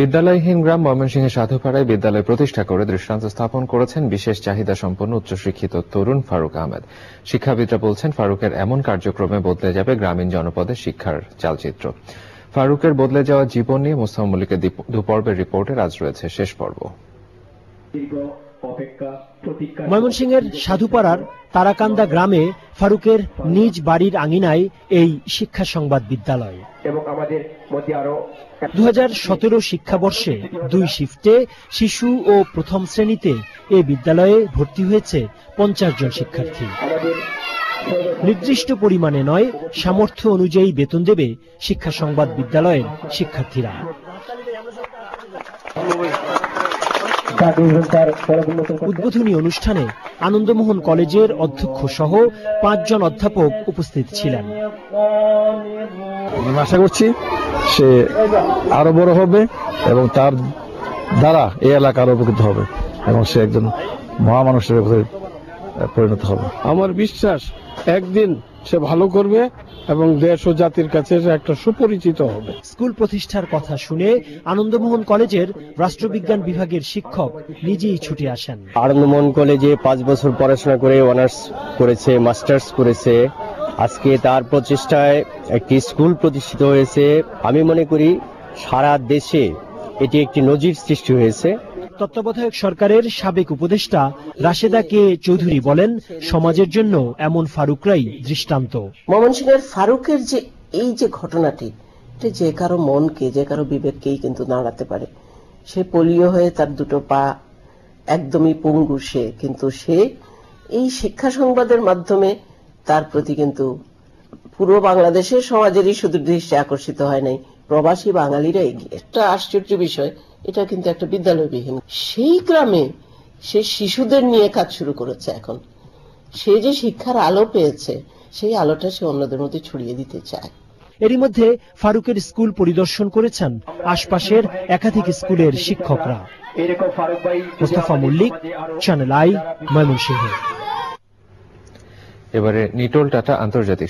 বিদ্যালয়হীন গ্রাম ময়মনসিংহের সাধুপাড়ায় বিদ্যালয় প্রতিষ্ঠা করে দৃষ্টান্ত স্থাপন করেছেন বিশেষ চাহিদা সম্পন্ন উচ্চশিক্ষিত তরুণ ফারুক আহমেদ। শিক্ষাবিদরা বলছেন, ফারুকের এমন কার্যক্রমে বদলে যাবে গ্রামীণ জনপদের শিক্ষার চালচিত্র। ফারুকের বদলে যাওয়া জীবন নিয়ে মোস্তফা মল্লিকের দুপর্বের রিপোর্টের আজ রয়েছে শেষ পর্ব। ময়মনসিংহের সাধুপাড়ার তারাকান্দা গ্রামে ফারুকের নিজ বাড়ির আঙিনায় এই শিক্ষা সংবাদ বিদ্যালয়। 2017 শিক্ষাবর্ষে 2 শিফটে শিশু ও প্রথম শ্রেণীতে এ বিদ্যালয়ে ভর্তি হয়েছে 50 জন শিক্ষার্থী। নির্দিষ্ট পরিমাণে নয়, সামর্থ্য অনুযায়ী বেতন দেবে শিক্ষা সংবাদ বিদ্যালয়ের শিক্ষার্থীরা। উদ্বোধনী অনুষ্ঠানে আনন্দমোহন কলেজের অধ্যক্ষ সহ 5 জন অধ্যাপক উপস্থিত ছিলেন। আশা করছি সে আরো বড় হবে এবং তার দ্বারা এই এলাকা আরো উপকৃত হবে এবং সে একজন মহামানুষের পরিণত হবে। আমার বিশ্বাস একদিন সে ভালো করবে এবং দেশ ও জাতির কাছে একটা সুপরিচিত হবে। স্কুল প্রতিষ্ঠার কথা শুনে আনন্দমোহন কলেজের রাষ্ট্রবিজ্ঞান বিভাগের শিক্ষক নিজেই ছুটে আসেন। আনন্দমোহন কলেজে 5 বছর পড়াশোনা করে অনার্স করেছে, মাস্টার্স করেছে। আজকে তার প্রচেষ্টায় একটি স্কুল প্রতিষ্ঠিত হয়েছে। আমি মনে করি সারা দেশে এটি একটি নজির সৃষ্টি হয়েছে। তত্ত্বাবধায়ক সরকারের সাবেক উপদেষ্টা রাশেদা কে চৌধুরী বলেন, সমাজের জন্য এমন ফারুকরাই দৃষ্টান্ত। ময়মনসিংহের ফারুকের যে এই যে ঘটনাটি, এটা যে কারো মনকে, যে কারো বিবেককেই কিন্তু নাড়াতে পারে। সে পোলিও হয়ে তার 2টো পা একদমই পঙ্গু, সে কিন্তু সে এই শিক্ষা সংবাদের মাধ্যমে তার প্রতি কিন্তু পুরো বাংলাদেশের সমাজেরই শুধু দৃষ্টি আকর্ষিত হয় নাই, প্রবাসী বাঙালিরা এগিয়ে। একটা আশ্চর্য বিষয়, এটা কিন্তু একটা বিদ্যালয়বিহীন সেই গ্রামে সে শিশুদের নিয়ে কাজ শুরু করেছে। এখন সে যে শিক্ষার আলো পেয়েছে, সেই আলোটা সে অন্যদের মধ্যে ছড়িয়ে দিতে চায়। এরই মধ্যে ফারুকের স্কুল পরিদর্শন করেছেন আশপাশের একাধিক স্কুলের শিক্ষকরা। Mostafa Mallik, channel I, Mymensingh. এবারে নিটোল টাটা আন্তর্জাতিক